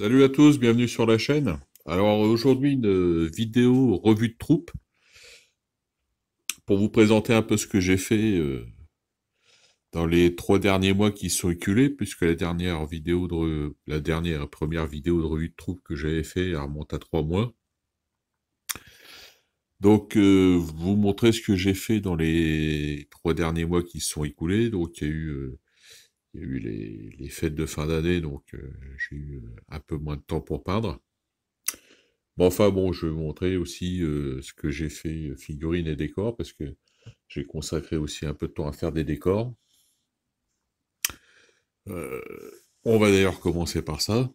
Salut à tous, bienvenue sur la chaîne. Alors aujourd'hui une vidéo revue de troupe pour vous présenter un peu ce que j'ai fait dans les 3 derniers mois qui sont écoulés, puisque la première vidéo de revue de troupe que j'avais fait elle remonte à 3 mois. Donc vous montrer ce que j'ai fait dans les 3 derniers mois qui se sont écoulés. Donc il y a eu les fêtes de fin d'année, donc j'ai eu un peu moins de temps pour peindre. Bon, enfin bon, je vais vous montrer aussi ce que j'ai fait, figurines et décors, parce que j'ai consacré aussi un peu de temps à faire des décors. Euh, on va d'ailleurs commencer par ça.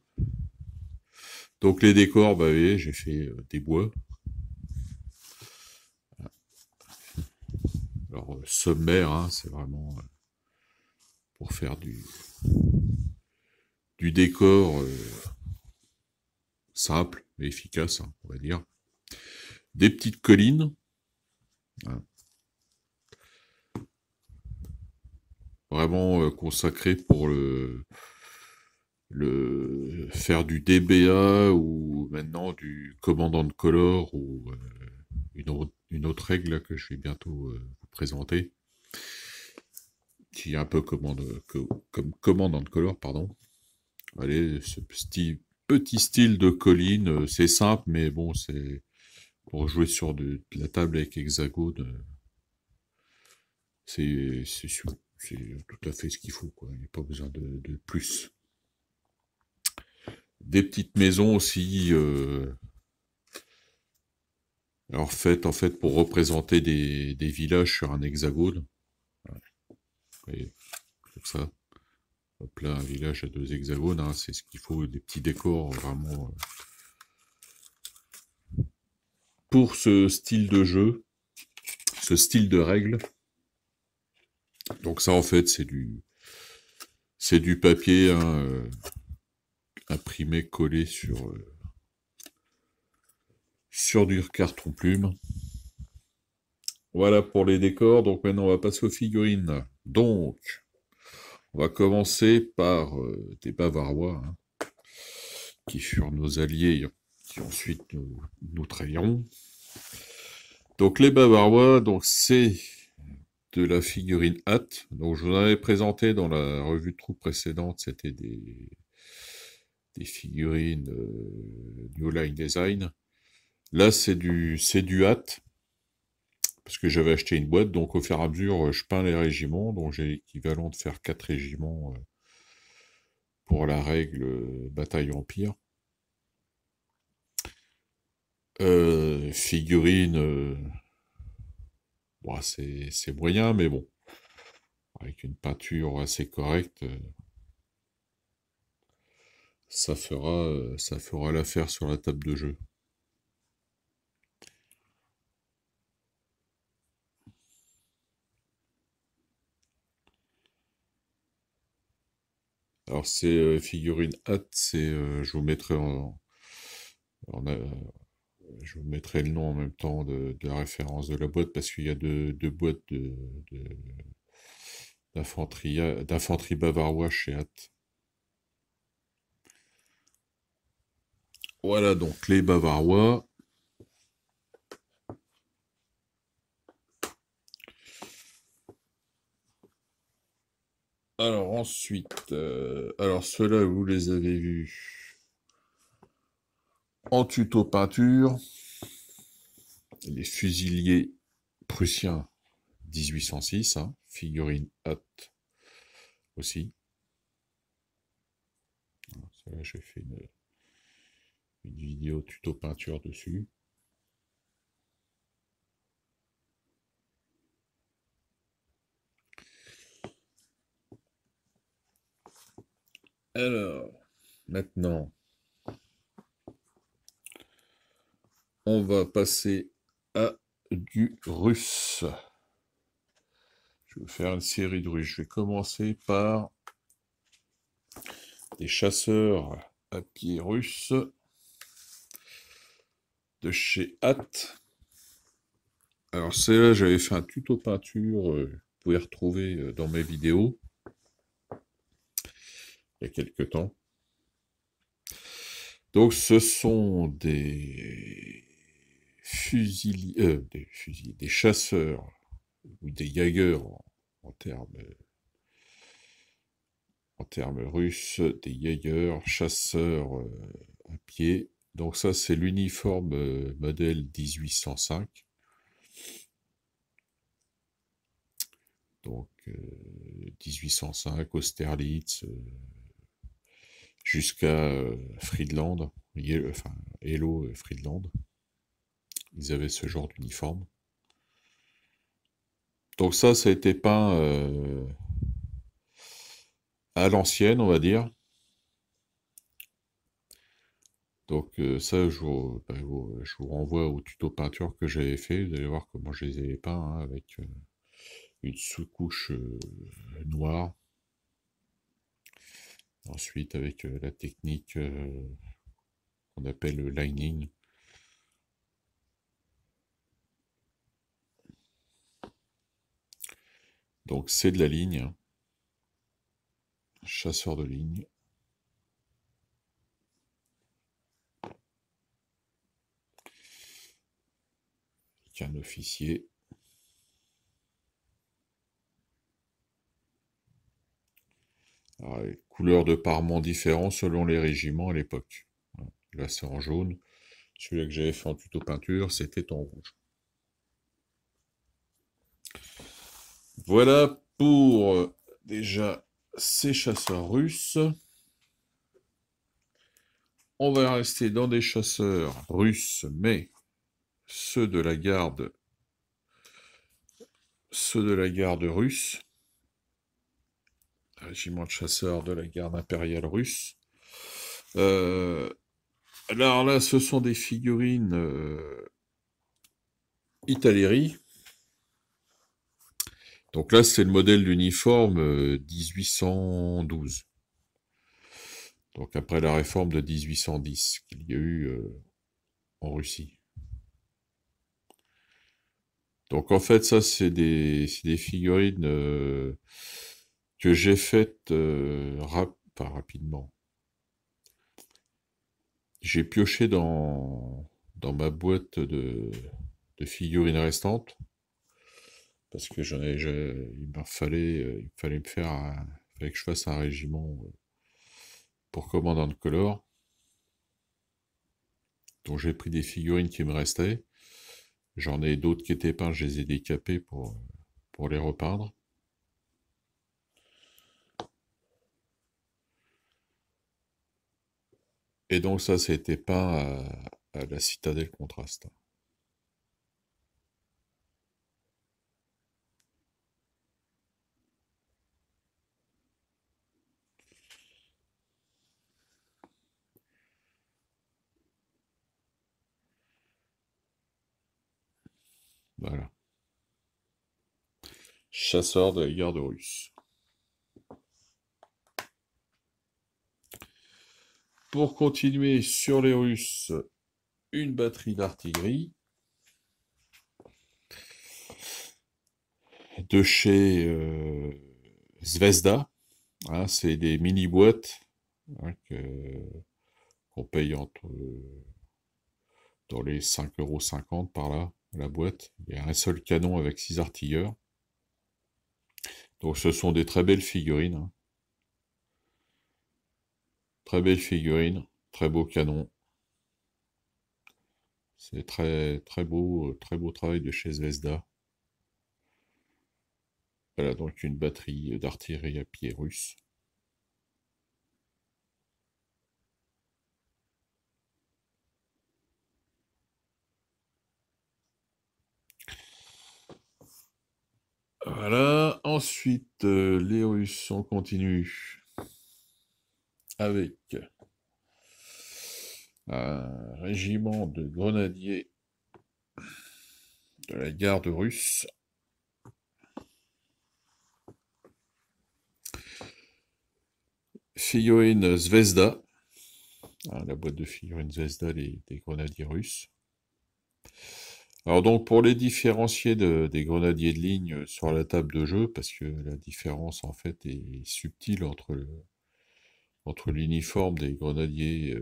Donc les décors, bah oui, j'ai fait des bois. Alors sommaire, hein, c'est vraiment pour faire du décor simple mais efficace, hein, on va dire. Des petites collines, hein, vraiment consacrées pour le faire du DBA ou maintenant du commandant de color ou une autre règle là, que je vais bientôt vous présenter, qui est un peu comme commandant de color, pardon. Allez, petit style de colline, c'est simple, mais bon, c'est pour jouer sur de la table avec hexagone, c'est tout à fait ce qu'il faut, quoi. Il n'y a pas besoin de plus. Des petites maisons aussi, alors faites en fait pour représenter des villages sur un hexagone. Voilà. Et comme ça. Hop là, un village à 2 hexagones, hein, c'est ce qu'il faut, des petits décors vraiment pour ce style de jeu, ce style de règles. Donc ça en fait c'est du papier, hein, imprimé, collé sur du carton plume. Voilà pour les décors, donc maintenant on va passer aux figurines. Donc, on va commencer par des Bavarois, hein, qui furent nos alliés, qui ensuite nous trahiront. Donc les Bavarois, donc c'est de la figurine hâte. Donc je vous en avais présenté dans la revue de troupe précédente, c'était des figurines New Line Design. Là c'est du hâte, parce que j'avais acheté une boîte, donc au fur et à mesure je peins les régiments, donc j'ai l'équivalent de faire 4 régiments pour la règle bataille empire. Figurine, bon, c'est moyen, mais bon, avec une peinture assez correcte, ça fera l'affaire sur la table de jeu. Alors c'est figurine hâte, je vous mettrai en, je vous mettrai le nom en même temps de la référence de la boîte, parce qu'il y a deux boîtes d'infanterie bavarois chez Hâte. Voilà donc les Bavarois. Alors ensuite, alors ceux-là vous les avez vus en tuto peinture. Les fusiliers prussiens 1806, hein, figurine Hâte aussi. Ça, là, j'ai fait une vidéo tuto peinture dessus. Alors, maintenant, on va passer à du russe. Je vais faire une série de russes. Je vais commencer par des chasseurs à pied russes de chez Hâte. Alors celle-là, j'avais fait un tuto peinture, vous pouvez retrouver dans mes vidéos, il y a quelques temps. Donc ce sont des chasseurs ou des Jägers en termes russes, des Jägers, chasseurs à pied. Donc ça c'est l'uniforme modèle 1805. Donc 1805, Austerlitz, jusqu'à Friedland, enfin Hello Friedland. Ils avaient ce genre d'uniforme. Donc ça a été peint à l'ancienne, on va dire. Donc ça, je vous renvoie au tuto peinture que j'avais fait. Vous allez voir comment je les avais peints, hein, avec une sous-couche noire. Ensuite, avec la technique qu'on appelle le lining. Donc c'est de la ligne, hein. Chasseur de ligne. Un officier. Alors, les couleurs de parement différents selon les régiments à l'époque. Là c'est en jaune. Celui-là que j'avais fait en tuto peinture, c'était en rouge. Voilà pour déjà ces chasseurs russes. On va rester dans des chasseurs russes, mais ceux de la garde russe, régiment de chasseurs de la garde impériale russe. Alors là, ce sont des figurines Italeri. Donc là, c'est le modèle d'uniforme 1812. Donc après la réforme de 1810 qu'il y a eu en Russie. Donc en fait, ça, c'est des figurines que j'ai faites pas rapidement. J'ai pioché dans ma boîte de figurines restantes parce que il fallait fallait que je fasse un régiment pour commandant color. Donc j'ai pris des figurines qui me restaient. J'en ai d'autres qui étaient peints, je les ai décapées pour les repeindre. Et donc ça a été peint à la Citadelle Contraste. Voilà. Chasseur de la garde russe. Pour continuer sur les Russes, une batterie d'artillerie de chez Zvezda. Hein, c'est des mini-boîtes, hein, qu'on paye dans les 5,50 € par là, la boîte. Il y a un seul canon avec 6 artilleurs. Donc ce sont des très belles figurines, hein. Très belles figurines, très beau canon. C'est très beau travail de chez Zvezda. Voilà donc une batterie d'artillerie à pied russe. Voilà, ensuite les Russes, on continue avec un régiment de grenadiers de la garde russe. Figurine Zvezda, hein, la boîte de figurines Zvezda des grenadiers russes. Alors donc pour les différencier des grenadiers de ligne sur la table de jeu, parce que la différence en fait est subtile entre l'uniforme des grenadiers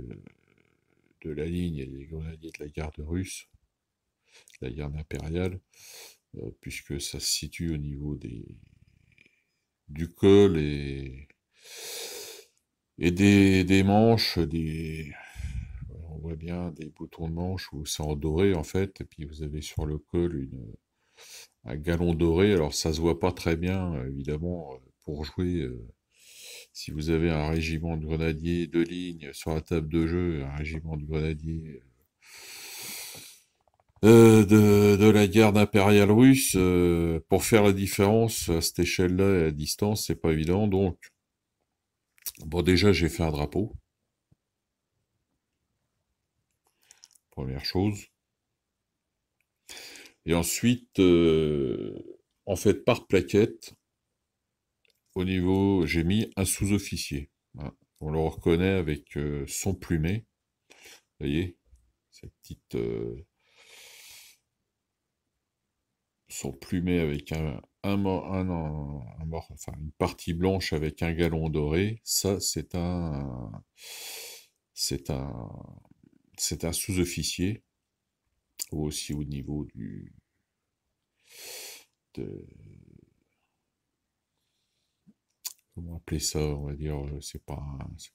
de la ligne et des grenadiers de la garde russe, la garde impériale, puisque ça se situe au niveau du col et des manches, on voit bien des boutons de manche où c'est en doré en fait, et puis vous avez sur le col un galon doré. Alors ça se voit pas très bien, évidemment, pour jouer. Si vous avez un régiment de grenadiers de ligne sur la table de jeu, un régiment de grenadiers de la garde impériale russe, pour faire la différence à cette échelle-là et à distance, c'est pas évident. Donc, bon, déjà, j'ai fait un drapeau. Première chose. Et ensuite, en fait, par plaquette, au niveau, j'ai mis un sous-officier. Voilà. On le reconnaît avec son plumet. Vous voyez, cette petite, son plumet avec enfin, une partie blanche avec un galon doré. Ça, c'est un, c'est un sous-officier, aussi au niveau de, comment appeler ça, on va dire, c'est pas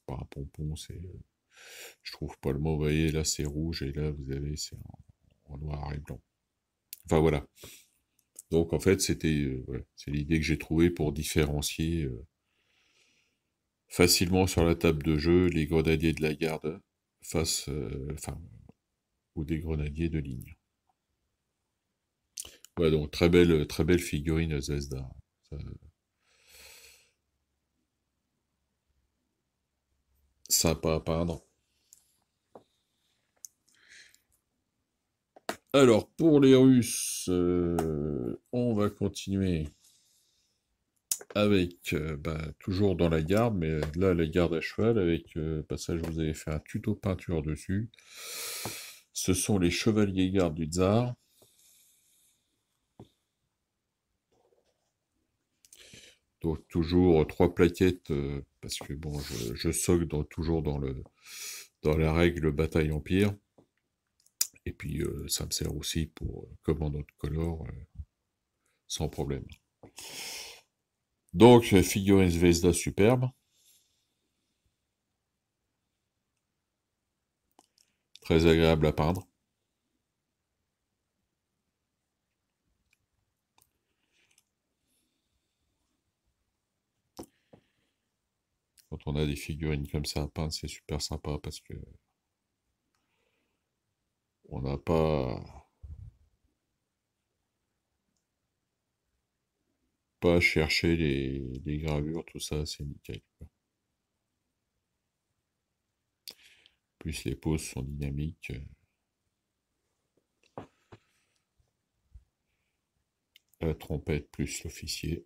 un pompon, je trouve pas le mot, vous voyez, là c'est rouge et là vous avez, c'est en noir et blanc. Enfin voilà. Donc en fait, voilà, c'est l'idée que j'ai trouvée pour différencier facilement sur la table de jeu les grenadiers de la garde face, enfin, ou des grenadiers de ligne. Voilà, donc très belle figurine Zvezda. Ça- Sympa à peindre. Alors, pour les Russes, on va continuer avec, toujours dans la garde, mais là, la garde à cheval, avec, ça, je vous avais fait un tuto peinture dessus. Ce sont les chevaliers gardes du tsar. Donc, toujours trois plaquettes, parce que bon, je socle toujours dans la règle bataille empire. Et puis, ça me sert aussi pour commandant de color, sans problème. Donc, figurine Zvezda superbe. Très agréable à peindre. Quand on a des figurines comme ça à peindre, c'est super sympa parce que on n'a pas à chercher les gravures, tout ça, c'est nickel. Plus les poses sont dynamiques. La trompette plus l'officier.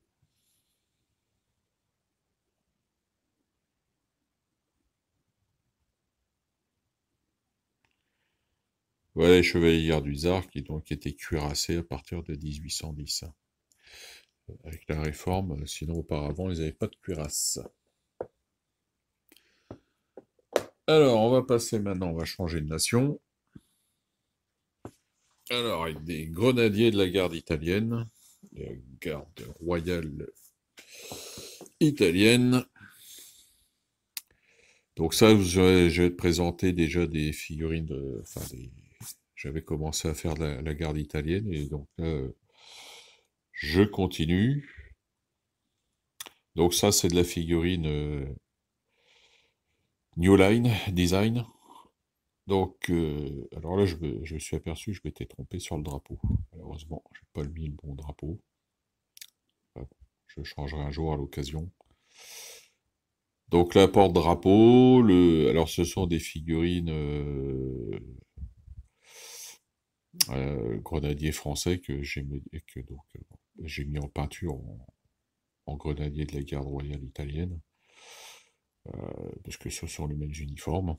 Voilà les chevaliers gardes du tsar qui donc étaient cuirassés à partir de 1810. Avec la réforme, sinon auparavant ils n'avaient pas de cuirasse. Alors on va passer maintenant, on va changer de nation. Alors avec des grenadiers de la garde italienne, la garde royale italienne. Donc ça, je vais te présenter déjà des figurines, j'avais commencé à faire la garde italienne, et donc là, je continue. Donc ça, c'est de la figurine New Line Design. Donc, alors là, je me suis aperçu que je m'étais trompé sur le drapeau. Malheureusement, je n'ai pas mis le bon drapeau. Enfin, je changerai un jour à l'occasion. Donc là, porte-drapeau, alors ce sont des figurines grenadiers français j'ai mis en peinture en grenadier de la garde royale italienne, parce que ce sont les mêmes uniformes,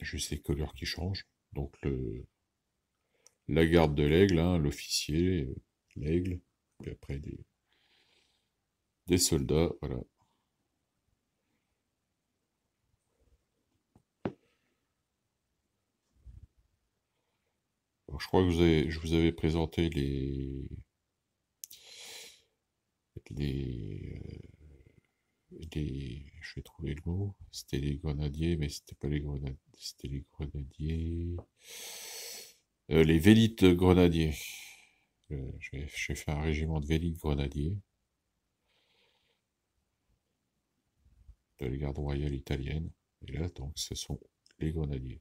juste les couleurs qui changent. Donc la garde de l'aigle, hein, l'officier, l'aigle, puis après des soldats, voilà. je crois que je vous avais présenté je vais trouver le mot. C'était les grenadiers, mais c'était pas les grenadiers. C'était les grenadiers. Les vélites grenadiers. J'ai fait un régiment de vélites grenadiers de la garde royale italienne. Et là, donc, ce sont les grenadiers.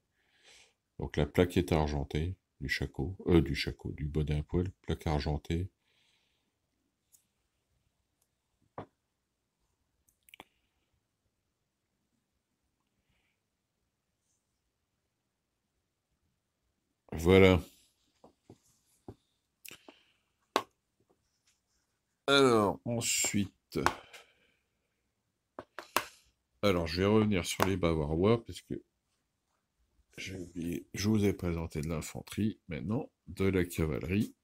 Donc la plaque est argentée du bonnet à poil, plaque argentée. Voilà. Alors, ensuite... Alors, je vais revenir sur les Bavarois, parce que j'ai oublié, je vous ai présenté de l'infanterie, maintenant de la cavalerie.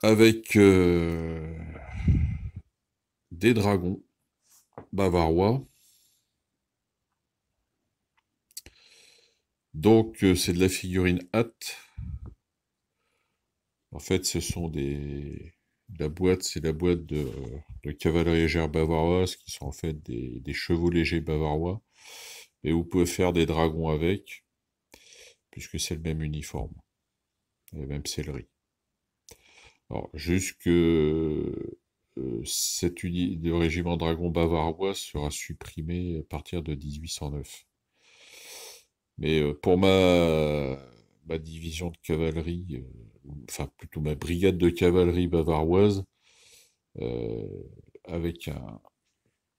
Avec des dragons bavarois. Donc, c'est de la figurine hâte. En fait, ce sont la boîte, c'est la boîte de cavalerie légère bavaroise, qui sont en fait des chevaux légers bavarois. Et vous pouvez faire des dragons avec, puisque c'est le même uniforme, et la même sellerie. Alors, juste que le régiment dragon bavarois sera supprimé à partir de 1809. Mais pour ma division de cavalerie, enfin plutôt ma brigade de cavalerie bavaroise, euh, avec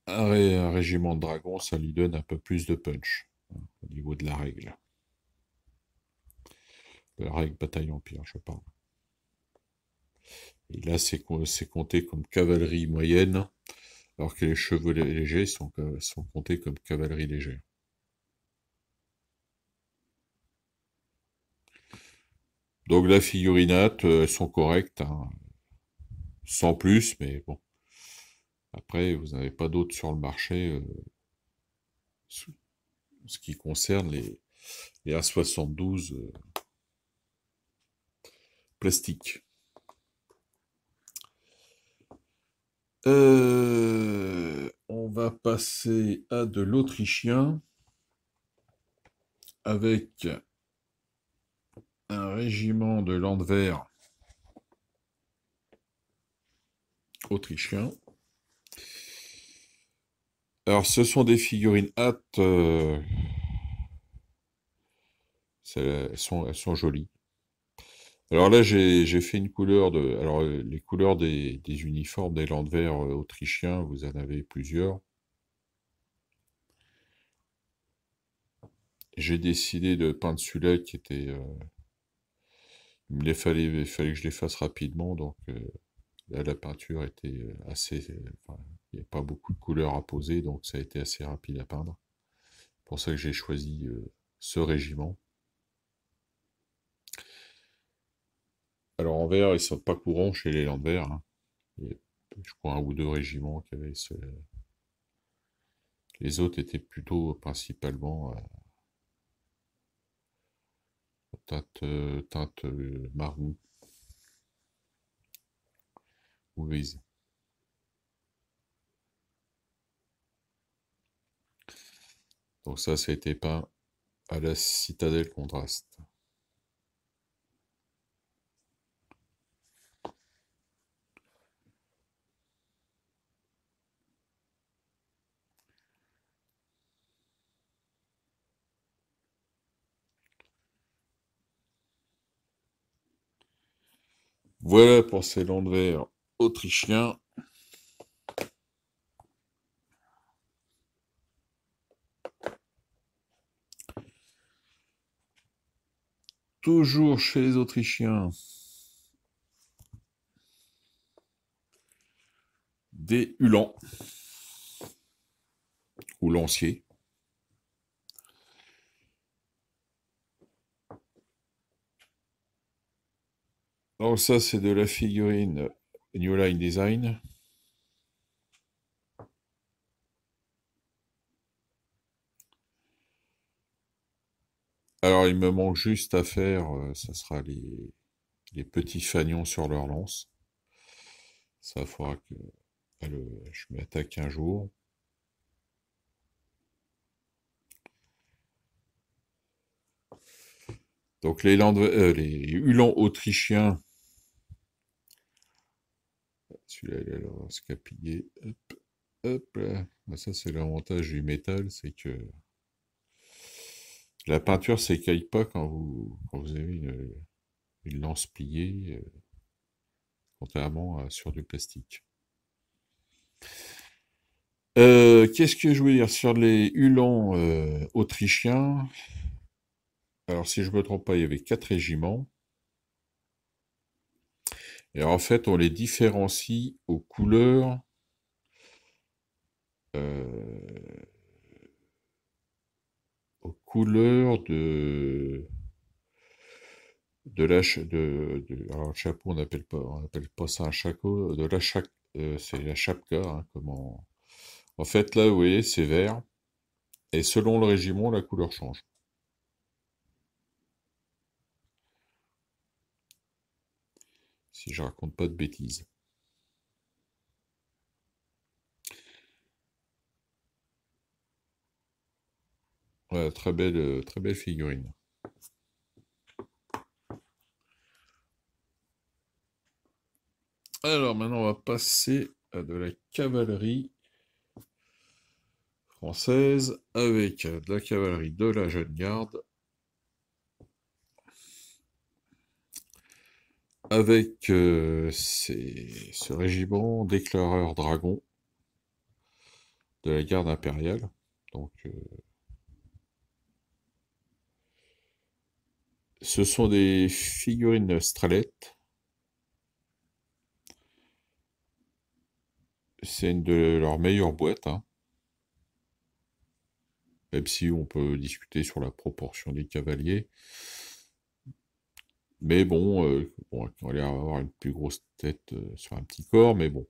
un régiment de dragons, ça lui donne un peu plus de punch, hein, au niveau de la règle. La règle bataille-empire, je parle. Et là, c'est compté comme cavalerie moyenne, alors que les chevaux légers sont comptés comme cavalerie légère. Donc la figurinate, elles sont correctes, hein, sans plus, mais bon. Après, vous n'avez pas d'autres sur le marché, ce qui concerne les A72 plastiques. On va passer à de l'autrichien avec un régiment de Landwehr autrichien. Alors, ce sont des figurines hâte. Elles sont jolies. Alors là, j'ai fait une couleur de. Alors, les couleurs des uniformes des Landwehr autrichiens, vous en avez plusieurs. J'ai décidé de peindre celui-là qui était. Il fallait que je les fasse rapidement, donc là, la peinture était assez. Enfin, il n'y a pas beaucoup de couleurs à poser, donc ça a été assez rapide à peindre. C'est pour ça que j'ai choisi ce régiment. Alors en vert, ils ne sont pas courants chez les Landwehr, hein. Il y a, je crois, un ou deux régiments qui avaient ce. Les autres étaient plutôt principalement teinte marron ou grise. Donc ça a été peint à la citadelle contraste. Voilà pour ces Landwehr autrichiens. Toujours chez les Autrichiens, des Uhlans ou lanciers. Alors ça, c'est de la figurine New Line Design. Alors, il me manque juste à faire, ça sera les petits fanions sur leur lance. Ça faudra que je m'y attaque un jour. Donc les Hulans autrichiens, celui-là il a l'air scapillé. Hop, hop là. Ah, ça c'est l'avantage du métal, c'est que la peinture s'écaille pas quand vous avez une lance pliée, contrairement à sur du plastique. Qu'est-ce que je voulais dire sur les Hulans autrichiens? Alors si je me trompe pas, il y avait 4 régiments. Et en fait, on les différencie euh, aux couleurs de alors le chapeau, on appelle pas ça un chapeau, c'est la chapka, hein, en fait, là, vous voyez, c'est vert, et selon le régiment, la couleur change. Si je raconte pas de bêtises. Ouais, très belle figurine. Alors maintenant, on va passer à de la cavalerie française avec de la cavalerie de la Jeune Garde, avec ce régiment d'éclaireurs dragons de la garde impériale. Donc, ce sont des figurines Stralette. C'est une de leurs meilleures boîtes, hein. Même si on peut discuter sur la proportion des cavaliers. Mais bon, on va avoir une plus grosse tête sur un petit corps, mais bon.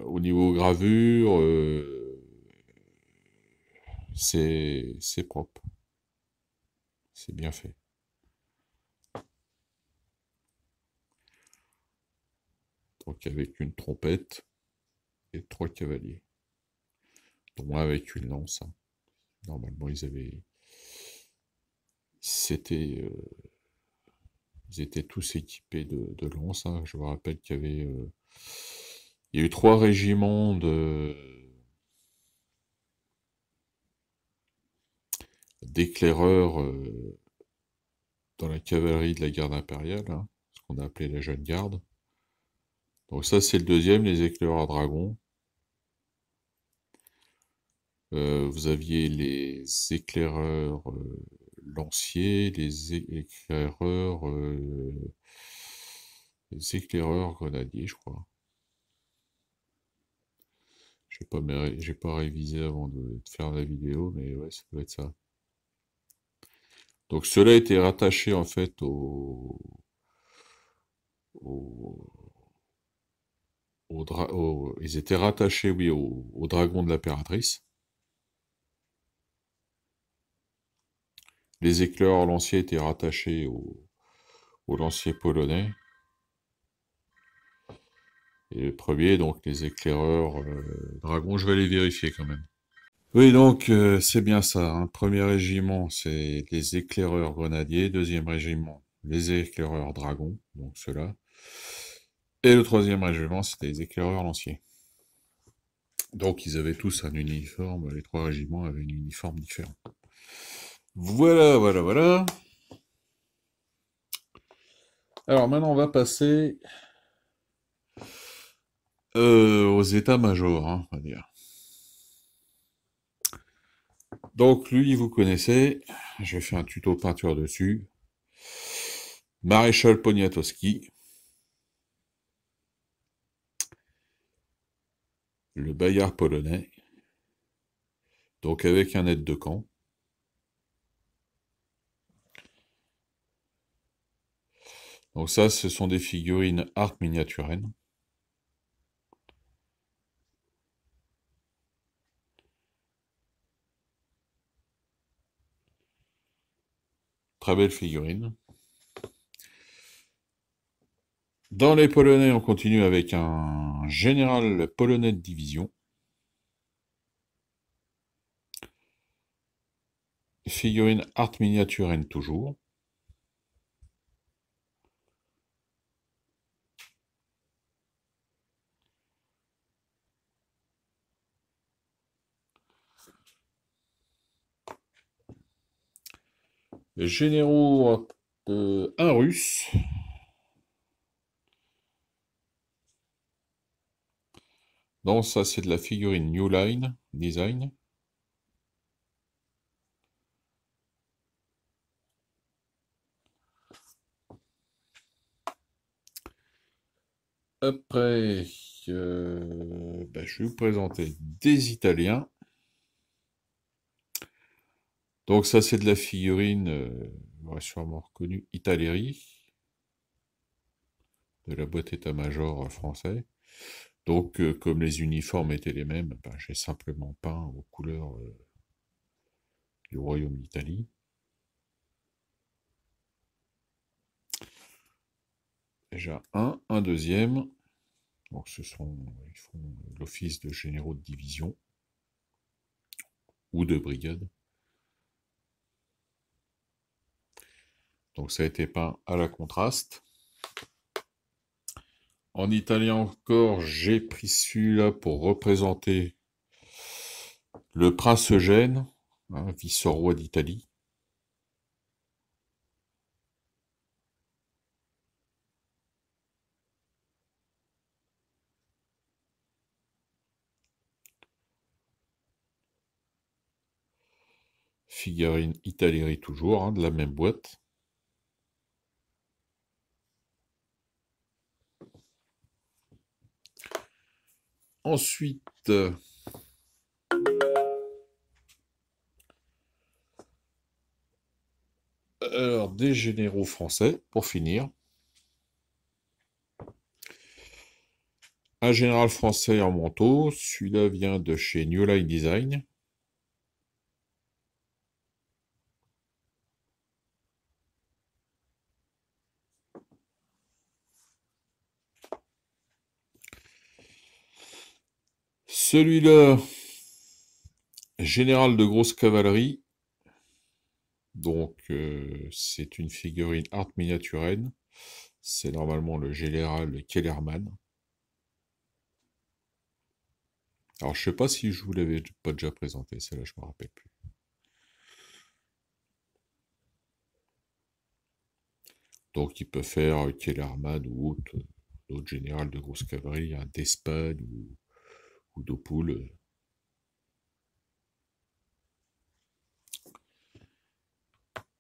Au niveau gravure, c'est propre. C'est bien fait. Donc avec une trompette et 3 cavaliers. Dont un avec une lance, hein. Normalement, C'était... ils étaient tous équipés de lances, hein. Je vous rappelle qu'il y avait... il y a eu 3 régiments d'éclaireurs dans la cavalerie de la garde impériale, hein, ce qu'on a appelé la Jeune Garde. Donc ça, c'est le deuxième, les éclaireurs dragons. Vous aviez éclaireurs lanciers, les éclaireurs grenadiers, je crois. J'ai pas révisé avant de faire la vidéo, mais ouais, ça doit être ça. Donc cela était rattaché en fait au, ils étaient rattachés, oui, au dragon de l'impératrice. Les éclaireurs lanciers étaient rattachés au lancier polonais. Et le premier, donc les éclaireurs dragons, je vais les vérifier quand même. Oui, donc c'est bien ça, hein. Premier régiment, c'est les éclaireurs grenadiers. Deuxième régiment, les éclaireurs dragons, donc ceux-là. Et le troisième régiment, c'était les éclaireurs lanciers. Donc ils avaient tous un uniforme, les 3 régiments avaient un uniforme différent. Voilà, voilà, voilà. Alors maintenant, on va passer aux états-majors, hein, on va dire. Donc lui, vous connaissez, j'ai fait un tuto peinture dessus. Maréchal Poniatowski, le Bayard polonais, donc avec un aide de camp. Donc ça, ce sont des figurines art miniaturen. très belle figurine. Dans les Polonais, on continue avec un général polonais de division. Figurine art miniature toujours. Généraux, un russe. Donc ça c'est de la figurine New Line Design. Après, je vais vous présenter des Italiens. Donc ça c'est de la figurine, vous aurez sûrement reconnu, Italeri, de la boîte état-major français. Donc comme les uniformes étaient les mêmes, j'ai simplement peint aux couleurs du Royaume d'Italie. Déjà un deuxième. Donc ils font l'office de généraux de division ou de brigade. Donc ça a été peint à la contraste. En italien encore, j'ai pris celui-là pour représenter le prince Eugène, vice-roi d'Italie. Figurine Italeri toujours, de la même boîte. Ensuite, alors, des généraux français, pour finir. Un général français en manteau, celui-là vient de chez New Line Design. Celui-là, général de grosse cavalerie. Donc, c'est une figurine art miniaturenne. C'est normalement le général Kellerman. Alors, je sais pas si je vous l'avais pas déjà présenté, celle-là, je me rappelle plus. Donc, il peut faire Kellerman ou d'autres général de grosse cavalerie, d'Espagne ou d'Opoul.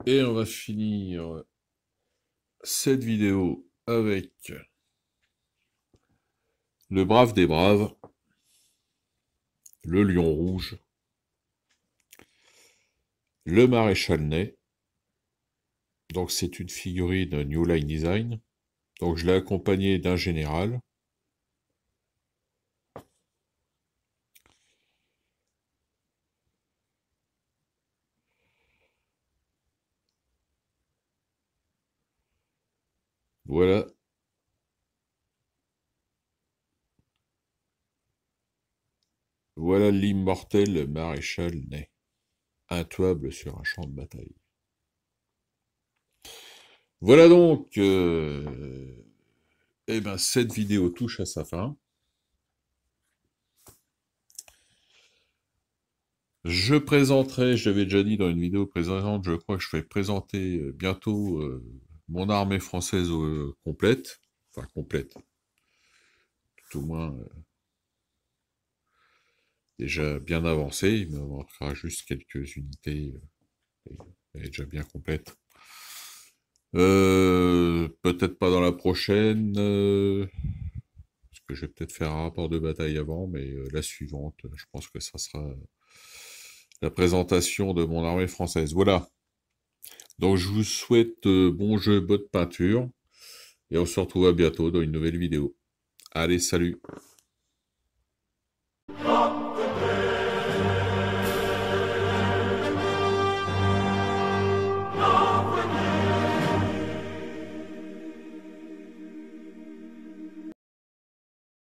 Et on va finir cette vidéo avec le brave des braves, le lion rouge, le maréchal Ney. Donc c'est une figurine New Line Design. Donc je l'ai accompagné d'un général. Voilà. Voilà l'immortel maréchal Ney, intuable sur un champ de bataille. Voilà donc, cette vidéo touche à sa fin. Je présenterai, j'avais déjà dit dans une vidéo précédente, je crois que je vais présenter bientôt mon armée française complète, enfin complète, tout au moins déjà bien avancée, il me manquera juste quelques unités, elle est déjà bien complète. Peut-être pas dans la prochaine, parce que je vais peut-être faire un rapport de bataille avant, mais la suivante, je pense que ça sera la présentation de mon armée française. Voilà. Donc je vous souhaite bon jeu, bonne peinture, et on se retrouve à bientôt dans une nouvelle vidéo. Allez, salut!